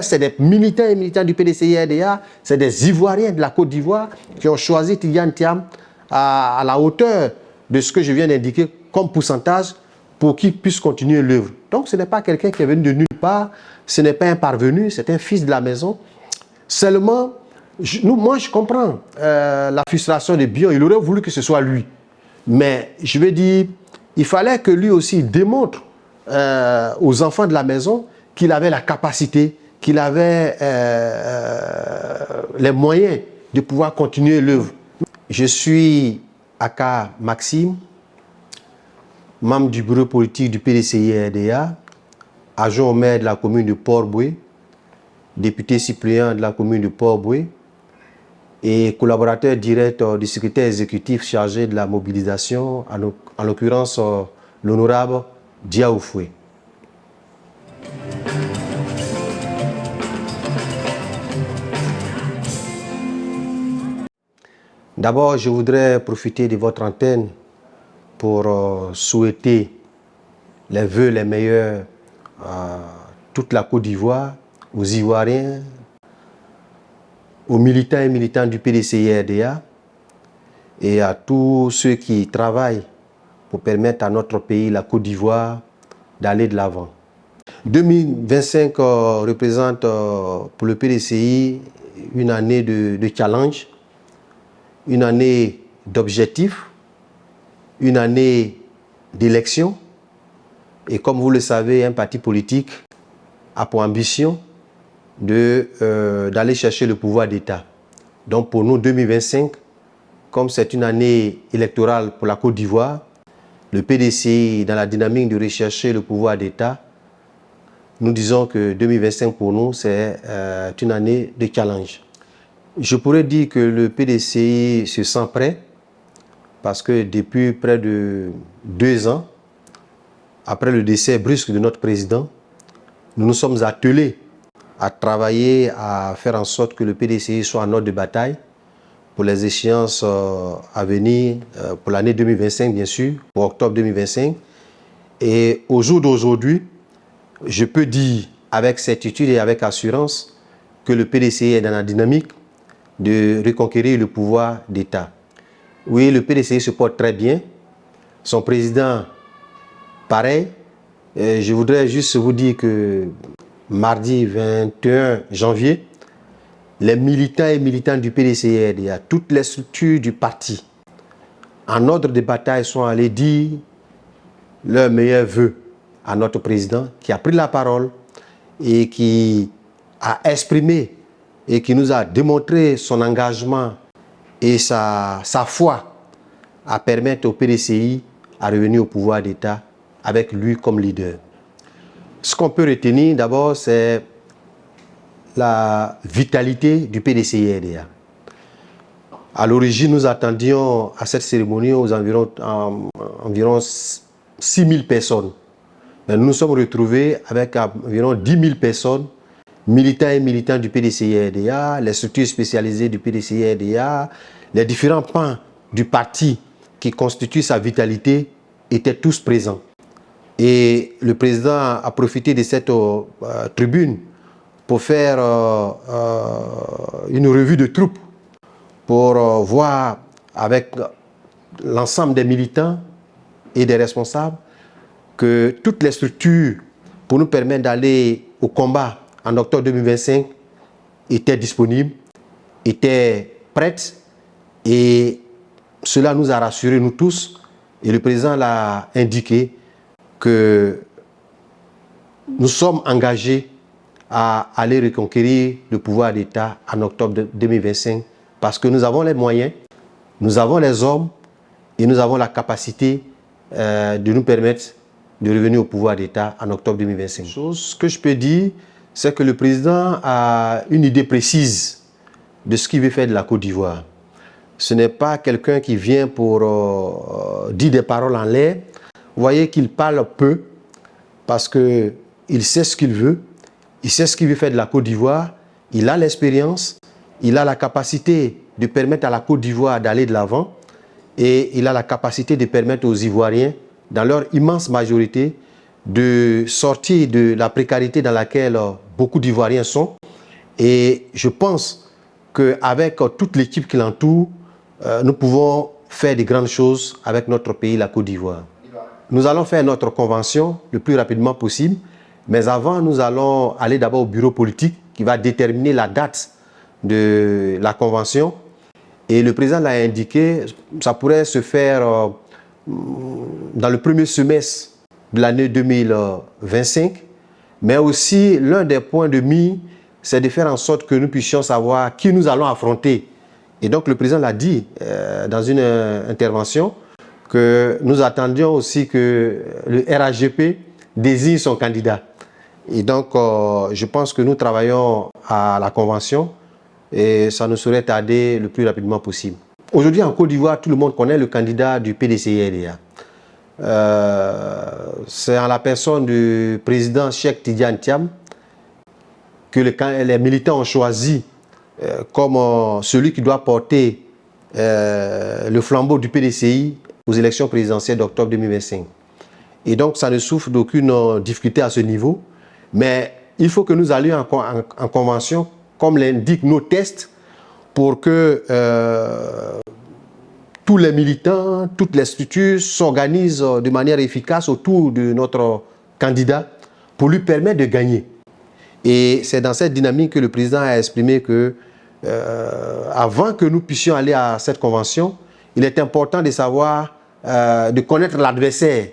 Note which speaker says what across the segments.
Speaker 1: C'est des militants et militants du PDCI-RDA, c'est des Ivoiriens de la Côte d'Ivoire qui ont choisi Tidjane Thiam à la hauteur de ce que je viens d'indiquer comme pourcentage pour qu'il puisse continuer l'œuvre. Donc ce n'est pas quelqu'un qui est venu de nulle part, ce n'est pas un parvenu, c'est un fils de la maison. Seulement, moi je comprends la frustration de Bion, il aurait voulu que ce soit lui. Mais je veux dire, il fallait que lui aussi démontre aux enfants de la maison qu'il avait la capacité, qu'il avait les moyens de pouvoir continuer l'œuvre. Je suis Aka Maxime, membre du bureau politique du PDCI-RDA, adjoint au maire de la commune de Port-Boué, député suppléant de la commune de Port-Boué et collaborateur direct du secrétaire exécutif chargé de la mobilisation, en l'occurrence l'honorable Diaoufoué. D'abord, je voudrais profiter de votre antenne pour souhaiter les vœux les meilleurs à toute la Côte d'Ivoire, aux Ivoiriens, aux militants et militantes du PDCI-RDA et à tous ceux qui travaillent pour permettre à notre pays, la Côte d'Ivoire, d'aller de l'avant. 2025 représente pour le PDCI une année de challenge, une année d'objectifs, une année d'élection. Et comme vous le savez, un parti politique a pour ambition d'aller chercher le pouvoir d'État. Donc pour nous, 2025, comme c'est une année électorale pour la Côte d'Ivoire, le PDCI, dans la dynamique de rechercher le pouvoir d'État, nous disons que 2025 pour nous, c'est une année de challenge. Je pourrais dire que le PDCI se sent prêt parce que depuis près de 2 ans, après le décès brusque de notre président, nous nous sommes attelés à travailler, à faire en sorte que le PDCI soit en ordre de bataille pour les échéances à venir, pour l'année 2025 bien sûr, pour octobre 2025. Et au jour d'aujourd'hui, je peux dire avec certitude et avec assurance que le PDCI est dans la dynamique de reconquérir le pouvoir d'État. Oui, le PDCI se porte très bien. Son président, pareil. Je voudrais juste vous dire que mardi 21 janvier, les militants et militantes du PDCI-RDA, toutes les structures du parti, en ordre de bataille, sont allés dire leurs meilleurs vœux à notre président qui a pris la parole et qui a exprimé et qui nous a démontré son engagement et sa foi à permettre au PDCI à revenir au pouvoir d'État avec lui comme leader. Ce qu'on peut retenir d'abord, c'est la vitalité du PDCI-RDA. À l'origine, nous attendions à cette cérémonie aux environ 6 000 personnes. Mais nous nous sommes retrouvés avec environ 10 000 personnes, militants et militants du PDCI-RDA, les structures spécialisées du PDCI-RDA, les différents pans du parti qui constituent sa vitalité étaient tous présents. Et le président a profité de cette tribune pour faire une revue de troupes, pour voir avec l'ensemble des militants et des responsables que toutes les structures pour nous permettre d'aller au combat en octobre 2025 étaient disponibles, étaient prêtes, et cela nous a rassurés, nous tous, et le président l'a indiqué que nous sommes engagés à aller reconquérir le pouvoir d'État en octobre 2025 parce que nous avons les moyens, nous avons les hommes et nous avons la capacité de nous permettre de revenir au pouvoir d'État en octobre 2025. Ce que je peux dire, c'est que le président a une idée précise de ce qu'il veut faire de la Côte d'Ivoire. Ce n'est pas quelqu'un qui vient pour dire des paroles en l'air. Vous voyez qu'il parle peu parce qu'il sait ce qu'il veut, il sait ce qu'il veut faire de la Côte d'Ivoire, il a l'expérience, il a la capacité de permettre à la Côte d'Ivoire d'aller de l'avant et il a la capacité de permettre aux Ivoiriens, dans leur immense majorité, de sortir de la précarité dans laquelle beaucoup d'Ivoiriens sont. Et je pense qu'avec toute l'équipe qui l'entoure, nous pouvons faire de grandes choses avec notre pays, la Côte d'Ivoire. Nous allons faire notre convention le plus rapidement possible, mais avant, nous allons aller d'abord au bureau politique qui va déterminer la date de la convention. Et le président l'a indiqué, ça pourrait se faire dans le premier semestre de l'année 2025, mais aussi l'un des points de mire, c'est de faire en sorte que nous puissions savoir qui nous allons affronter. Et donc le président l'a dit dans une intervention que nous attendions aussi que le RHGP désigne son candidat. Et donc je pense que nous travaillons à la convention et ça nous serait tardé le plus rapidement possible. Aujourd'hui en Côte d'Ivoire, tout le monde connaît le candidat du PDCI-RDA. C'est en la personne du président Cheikh Tidiane Thiam que les militants ont choisi comme celui qui doit porter le flambeau du PDCI aux élections présidentielles d'octobre 2025. Et donc ça ne souffre d'aucune difficulté à ce niveau, mais il faut que nous allions en convention, comme l'indiquent nos tests, pour que tous les militants, toutes les structures s'organisent de manière efficace autour de notre candidat pour lui permettre de gagner. Et c'est dans cette dynamique que le président a exprimé que avant que nous puissions aller à cette convention, il est important de savoir, de connaître l'adversaire.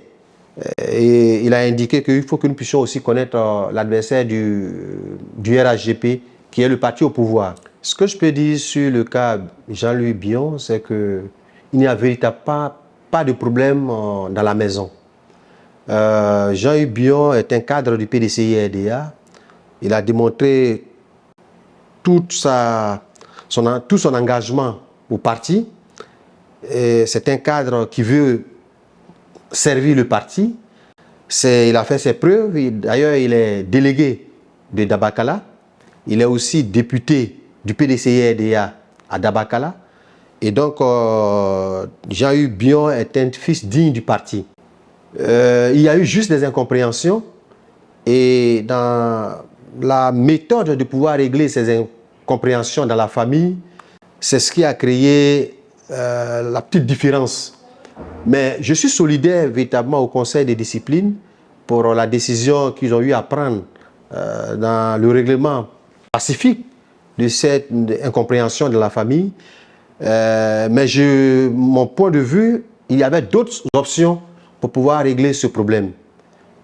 Speaker 1: Et il a indiqué qu'il faut que nous puissions aussi connaître l'adversaire du RHGP, qui est le parti au pouvoir. Ce que je peux dire sur le cas Jean-Louis Bion, c'est qu'il n'y a véritablement pas de problème dans la maison. Jean-Louis Bion est un cadre du PDCI-RDA. Il a démontré tout son engagement au parti. C'est un cadre qui veut servir le parti. Il a fait ses preuves. D'ailleurs, il est délégué de Dabakala. Il est aussi député du PDCI-RDA à Dabakala. Et donc, Jean-Louis Bion est un fils digne du parti. Il y a eu juste des incompréhensions. Et dans la méthode de pouvoir régler ces incompréhensions dans la famille, c'est ce qui a créé la petite différence. Mais je suis solidaire véritablement au Conseil de discipline pour la décision qu'ils ont eu à prendre dans le règlement pacifique de cette incompréhension de la famille. Mais mon point de vue, il y avait d'autres options pour pouvoir régler ce problème.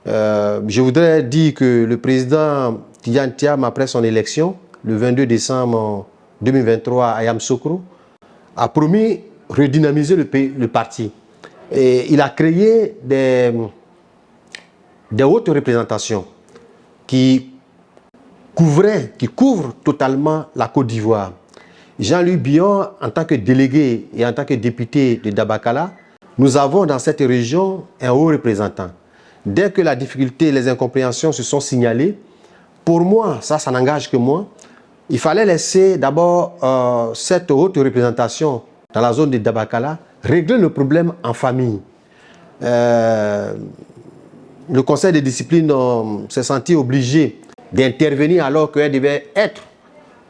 Speaker 1: Je voudrais dire que le président Tidiane Thiam, après son élection, le 22 décembre 2023 à Yamoussoukro, a promis redynamiser le parti. Et il a créé des hautes représentations qui couvrent totalement la Côte d'Ivoire. Jean-Louis Bion, en tant que délégué et en tant que député de Dabakala, nous avons dans cette région un haut représentant. Dès que la difficulté et les incompréhensions se sont signalées, pour moi, ça n'engage que moi, il fallait laisser d'abord cette haute représentation dans la zone de Dabakala régler le problème en famille. Le conseil de discipline s'est senti obligé d'intervenir alors qu'elle devait être,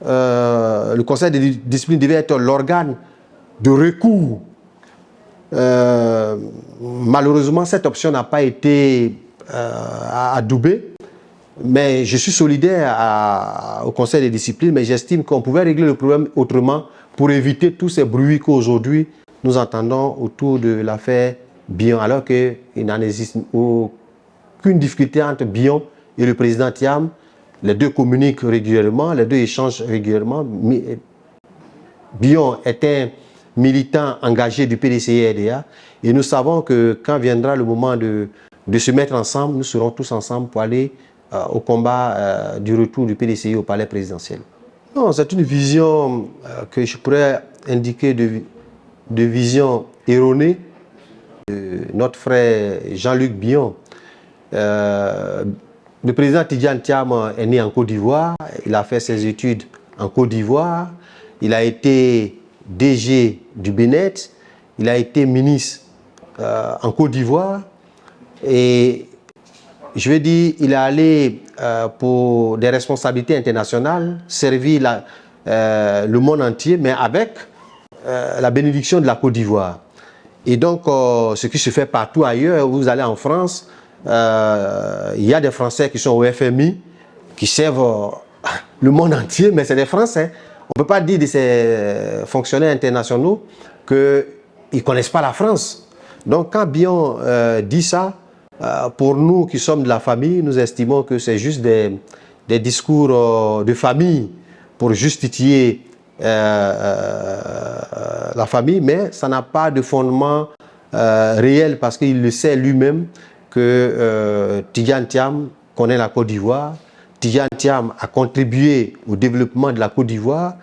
Speaker 1: le conseil de discipline devait être l'organe de recours. Malheureusement, cette option n'a pas été adoubée. Mais je suis solidaire au conseil de discipline, mais j'estime qu'on pouvait régler le problème autrement pour éviter tous ces bruits qu'aujourd'hui nous entendons autour de l'affaire Bion, alors qu'il n'en existe aucune difficulté entre Bion et le président Thiam. Les deux communiquent régulièrement, les deux échangent régulièrement. Bion est un militant engagé du PDCI-RDA et nous savons que quand viendra le moment de se mettre ensemble, nous serons tous ensemble pour aller au combat du retour du PDCI au palais présidentiel. Non, c'est une vision que je pourrais indiquer de vision erronée de notre frère Jean-Luc Bion. Le président Tidiane Thiam est né en Côte d'Ivoire, il a fait ses études en Côte d'Ivoire, il a été DG du BNET, il a été ministre en Côte d'Ivoire et je veux dire, il est allé pour des responsabilités internationales, servir le monde entier, mais avec la bénédiction de la Côte d'Ivoire. Et donc, ce qui se fait partout ailleurs, vous allez en France, il y a des Français qui sont au FMI, qui servent le monde entier, mais c'est des Français. On ne peut pas dire de ces fonctionnaires internationaux qu'ils ne connaissent pas la France. Donc, quand Bion dit ça, pour nous qui sommes de la famille, nous estimons que c'est juste des discours de famille pour justifier la famille, mais ça n'a pas de fondement réel parce qu'il le sait lui-même que Tidjane Thiam connaît la Côte d'Ivoire. Tidjane Thiam a contribué au développement de la Côte d'Ivoire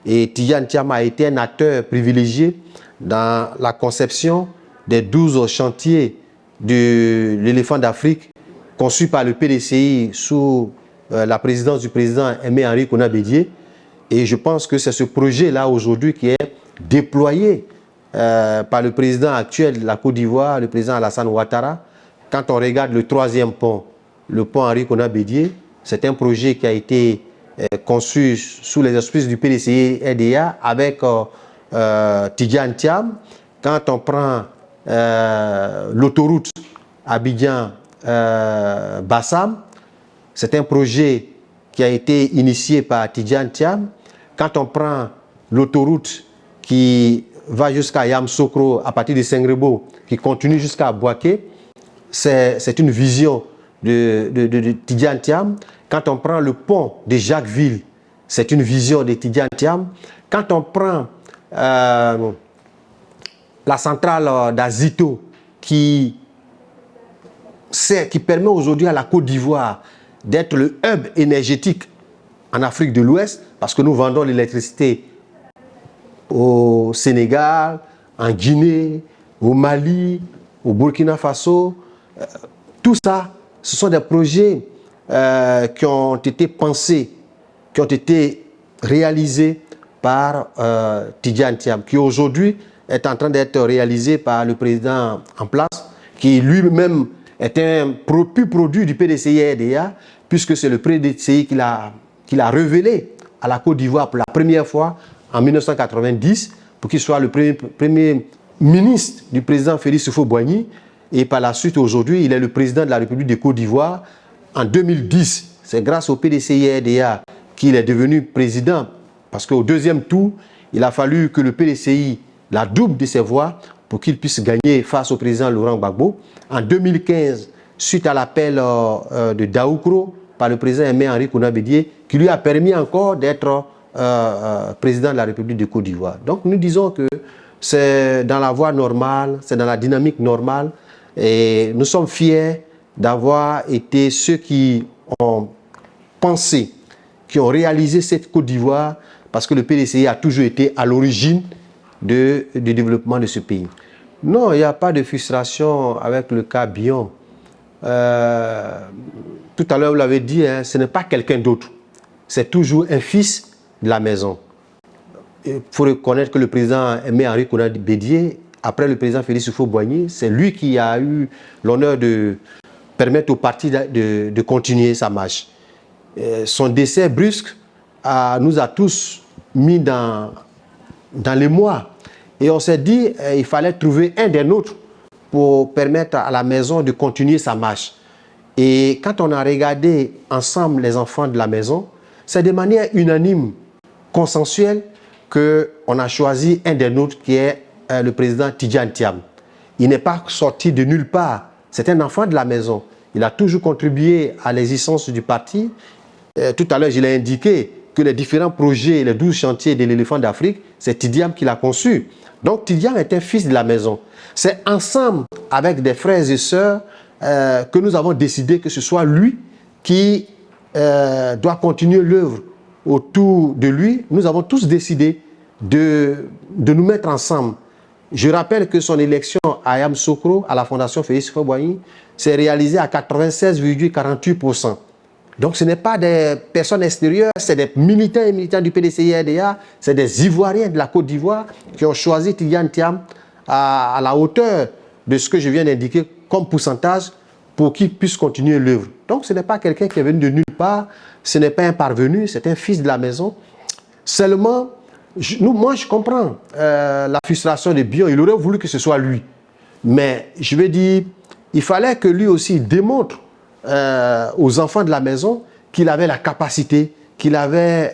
Speaker 1: et Tidjane Thiam a été un acteur privilégié dans la conception des 12 chantiers de l'éléphant d'Afrique conçus par le PDCI sous la présidence du président Aimé Henri Konan Bédié. Et je pense que c'est ce projet-là aujourd'hui qui est déployé par le président actuel de la Côte d'Ivoire, le président Alassane Ouattara. Quand on regarde le troisième pont, le pont Henri Konan Bédié, c'est un projet qui a été conçu sous les auspices du PDCI-RDA avec Tidjane Thiam. Quand on prend l'autoroute Abidjan-Bassam, c'est un projet qui a été initié par Tidjane Thiam. Quand on prend l'autoroute qui va jusqu'à Yamoussoukro à partir de Sengrebo, qui continue jusqu'à Bouaké, c'est une vision de Tidjane Thiam. Quand on prend le pont de Jacquesville, c'est une vision de Tidjane Thiam. Quand on prend la centrale d'Azito qui permet aujourd'hui à la Côte d'Ivoire d'être le hub énergétique en Afrique de l'Ouest, parce que nous vendons l'électricité au Sénégal, en Guinée, au Mali, au Burkina Faso. Tout ça, ce sont des projets qui ont été pensés, qui ont été réalisés par Tidjane Thiam, qui aujourd'hui est en train d'être réalisé par le président en place, qui lui-même est un pur produit du PDCI-RDA, puisque c'est le PDCI qui l'a révélé à la Côte d'Ivoire pour la première fois en 1990, pour qu'il soit le premier ministre du président Félix Houphouët-Boigny. Et par la suite, aujourd'hui, il est le président de la République de Côte d'Ivoire. En 2010, c'est grâce au PDCI-RDA qu'il est devenu président, parce qu'au deuxième tour, il a fallu que le PDCI la double de ses voix pour qu'il puisse gagner face au président Laurent Gbagbo. En 2015, suite à l'appel de Daoukro par le président Aimé Henri Konan Bédié, qui lui a permis encore d'être président de la République de Côte d'Ivoire. Donc nous disons que c'est dans la voie normale, c'est dans la dynamique normale, et nous sommes fiers d'avoir été ceux qui ont pensé, qui ont réalisé cette Côte d'Ivoire, parce que le PDCI a toujours été à l'origine du développement de ce pays. Non, il n'y a pas de frustration avec le cas Bion. Tout à l'heure, vous l'avez dit, hein, ce n'est pas quelqu'un d'autre. C'est toujours un fils de la maison. Il faut reconnaître que le président Aimé Henri Konan Bédié, après le président Félix Houphouët-Boigny, c'est lui qui a eu l'honneur de permettre au parti de continuer sa marche. Son décès brusque nous a tous mis dans l'émoi. Et on s'est dit qu'il fallait trouver un des nôtres pour permettre à la maison de continuer sa marche. Et quand on a regardé ensemble les enfants de la maison, c'est de manière unanime, consensuelle, qu'on a choisi un des nôtres qui est le président Tidjane Thiam. Il n'est pas sorti de nulle part. C'est un enfant de la maison. Il a toujours contribué à l'existence du parti. Tout à l'heure, je l'ai indiqué que les différents projets, les 12 chantiers de l'éléphant d'Afrique, c'est Tidjane qui l'a conçu. Donc Tidjane est un fils de la maison. C'est ensemble avec des frères et sœurs que nous avons décidé que ce soit lui qui doit continuer l'œuvre autour de lui. Nous avons tous décidé de nous mettre ensemble. Je rappelle que son élection à Yamoussoukro, à la Fondation Félix Houphouët-Boigny, s'est réalisée à 96,48%. Donc ce n'est pas des personnes extérieures, c'est des militants et militants du PDCI-RDA, c'est des Ivoiriens de la Côte d'Ivoire qui ont choisi Tidjane Thiam à la hauteur de ce que je viens d'indiquer comme pourcentage pour qu'il puisse continuer l'œuvre. Donc ce n'est pas quelqu'un qui est venu de nulle part, ce n'est pas un parvenu, c'est un fils de la maison. Seulement, moi je comprends la frustration de Bion, il aurait voulu que ce soit lui. Mais je veux dire, il fallait que lui aussi démontre aux enfants de la maison qu'il avait la capacité, qu'il avait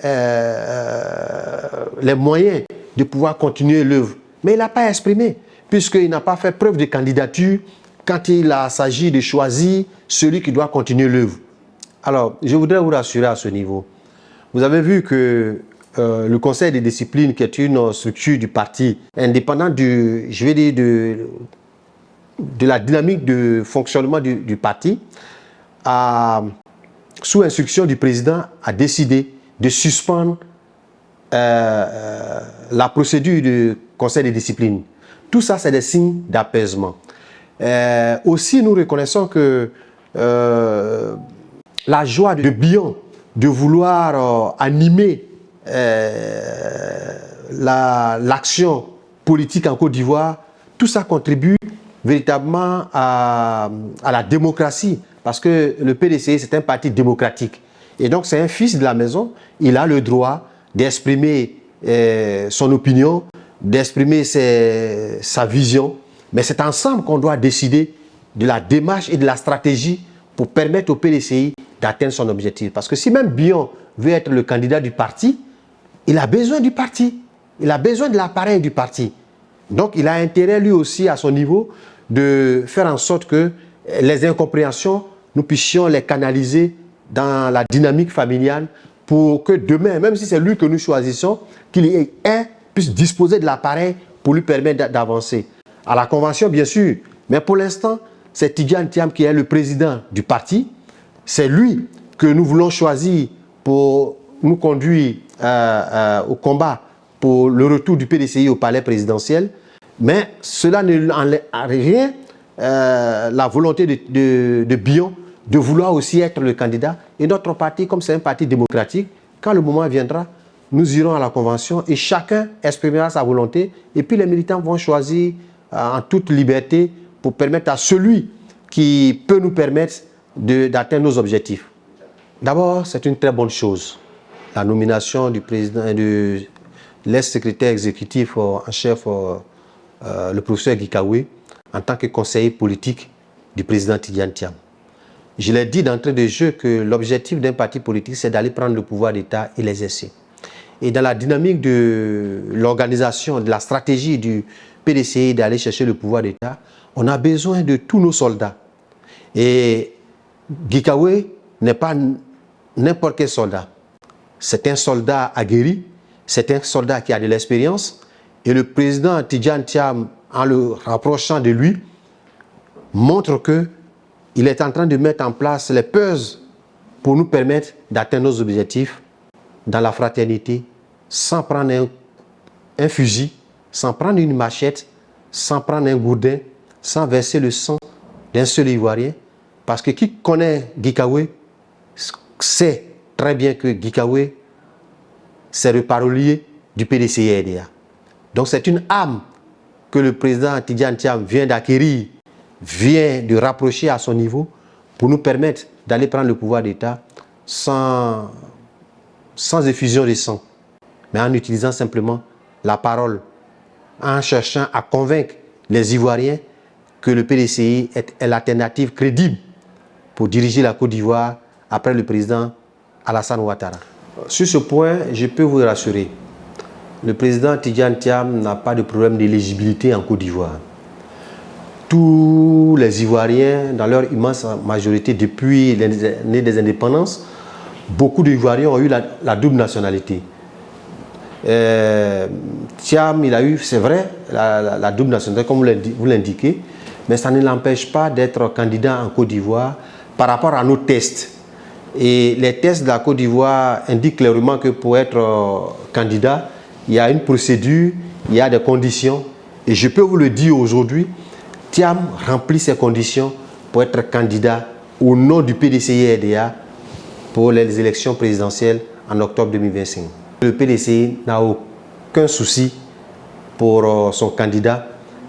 Speaker 1: les moyens de pouvoir continuer l'œuvre. Mais il n'a pas exprimé, puisqu'il n'a pas fait preuve de candidature quand il s'agit de choisir celui qui doit continuer l'œuvre. Alors, je voudrais vous rassurer à ce niveau. Vous avez vu que le Conseil de discipline, qui est une structure du parti, indépendante je vais dire de la dynamique de fonctionnement du parti, sous instruction du président, a décidé de suspendre la procédure du Conseil de discipline. Tout ça, c'est des signes d'apaisement. Aussi, nous reconnaissons que la joie de Bion de vouloir animer l'action politique en Côte d'Ivoire, tout ça contribue véritablement à la démocratie, parce que le PDCI, c'est un parti démocratique. Et donc, c'est un fils de la maison, il a le droit d'exprimer son opinion, d'exprimer sa vision, mais c'est ensemble qu'on doit décider de la démarche et de la stratégie pour permettre au PDCI d'atteindre son objectif. Parce que si même Bion veut être le candidat du parti, il a besoin du parti, il a besoin de l'appareil du parti. Donc, il a intérêt lui aussi à son niveau de faire en sorte que les incompréhensions, nous puissions les canaliser dans la dynamique familiale pour que demain, même si c'est lui que nous choisissons, qu'il puisse disposer de l'appareil pour lui permettre d'avancer. À la convention, bien sûr, mais pour l'instant, c'est Tidjane Thiam qui est le président du parti. C'est lui que nous voulons choisir pour nous conduire au combat pour le retour du PDCI au palais présidentiel. Mais cela ne enlève rien la volonté de Bion de vouloir aussi être le candidat. Et notre parti, comme c'est un parti démocratique, quand le moment viendra, nous irons à la convention et chacun exprimera sa volonté. Et puis les militants vont choisir en toute liberté pour permettre à celui qui peut nous permettre d'atteindre nos objectifs. D'abord, c'est une très bonne chose. La nomination du président et de l'ex-secrétaire exécutif en chef, le professeur Gikawe, en tant que conseiller politique du président Tidjane Thiam. Je l'ai dit d'entrée de jeu que l'objectif d'un parti politique, c'est d'aller prendre le pouvoir d'État et l'exercer. Et dans la dynamique de l'organisation, de la stratégie du PDCI d'aller chercher le pouvoir d'État, on a besoin de tous nos soldats. Et Gikawe n'est pas n'importe quel soldat. C'est un soldat aguerri, c'est un soldat qui a de l'expérience. Et le président Tidjane Thiam, en le rapprochant de lui, montre qu'il est en train de mettre en place les puzzles pour nous permettre d'atteindre nos objectifs dans la fraternité, sans prendre un fusil, sans prendre une machette, sans prendre un gourdin, sans verser le sang d'un seul Ivoirien. Parce que qui connaît Gikawe sait très bien que Gikawe, c'est le parolier du PDCI-RDA. Donc c'est une âme que le président Tidjane Thiam vient d'acquérir, vient de rapprocher à son niveau pour nous permettre d'aller prendre le pouvoir d'État sans effusion de sang, mais en utilisant simplement la parole, en cherchant à convaincre les Ivoiriens que le PDCI est l'alternative crédible pour diriger la Côte d'Ivoire après le président Alassane Ouattara. Sur ce point, je peux vous rassurer. Le président Tidjane Thiam n'a pas de problème d'éligibilité en Côte d'Ivoire. Tous les Ivoiriens, dans leur immense majorité, depuis l'année des indépendances, beaucoup d'Ivoiriens ont eu la double nationalité. Thiam, il a eu, c'est vrai, la double nationalité, comme vous l'indiquez, mais ça ne l'empêche pas d'être candidat en Côte d'Ivoire par rapport à nos tests. Et les tests de la Côte d'Ivoire indiquent clairement que pour être candidat, il y a une procédure, il y a des conditions. Et je peux vous le dire aujourd'hui, Thiam remplit ces conditions pour être candidat au nom du PDCI-RDA pour les élections présidentielles en octobre 2025. Le PDCI n'a aucun souci pour son candidat.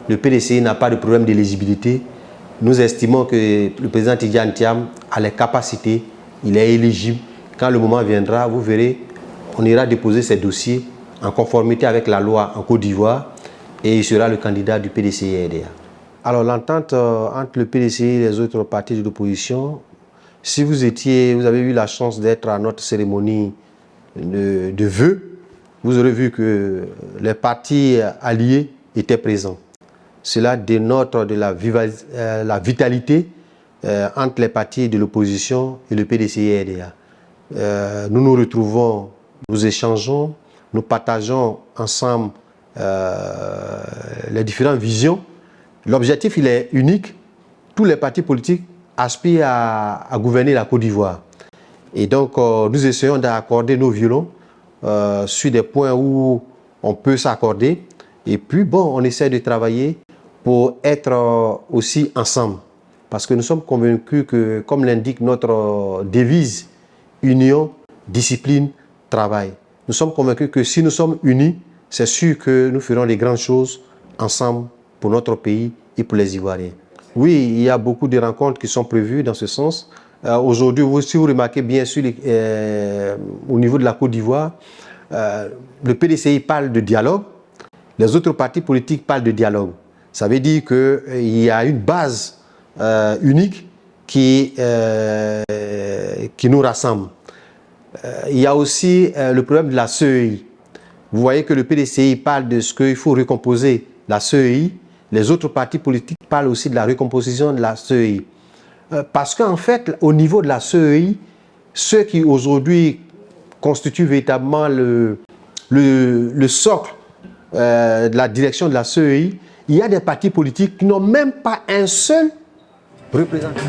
Speaker 1: Le PDCI n'a pas de problème d'éligibilité. nous estimons que le président Tidjane Thiam a les capacités, il est éligible. Quand le moment viendra, vous verrez, on ira déposer ces dossiers en conformité avec la loi en Côte d'Ivoire et il sera le candidat du PDCI-RDA. Alors l'entente entre le PDCI et les autres partis de l'opposition, si vous avez eu la chance d'être à notre cérémonie de vœux, vous aurez vu que les partis alliés étaient présents. Cela dénote de la vitalité entre les partis de l'opposition et le PDCI-RDA. Nous nous retrouvons, nous échangeons, nous partageons ensemble les différentes visions. L'objectif, il est unique. Tous les partis politiques aspirent à gouverner la Côte d'Ivoire. Et donc, nous essayons d'accorder nos violons sur des points où on peut s'accorder. Et puis, bon, on essaie de travailler pour être aussi ensemble. Parce que nous sommes convaincus que, comme l'indique notre devise, union, discipline, travail. Nous sommes convaincus que si nous sommes unis, c'est sûr que nous ferons les grandes choses ensemble pour notre pays et pour les Ivoiriens. Oui, il y a beaucoup de rencontres qui sont prévues dans ce sens. Aujourd'hui, si vous remarquez bien sûr au niveau de la Côte d'Ivoire, le PDCI parle de dialogue, les autres partis politiques parlent de dialogue. Ça veut dire qu'il y a une base unique qui nous rassemble. Il y a aussi le problème de la CEI. Vous voyez que le PDCI parle de ce qu'il faut recomposer la CEI. Les autres partis politiques parlent aussi de la recomposition de la CEI. Parce qu'en fait, au niveau de la CEI, ceux qui aujourd'hui constituent véritablement le socle de la direction de la CEI, il y a des partis politiques qui n'ont même pas un seul représentant.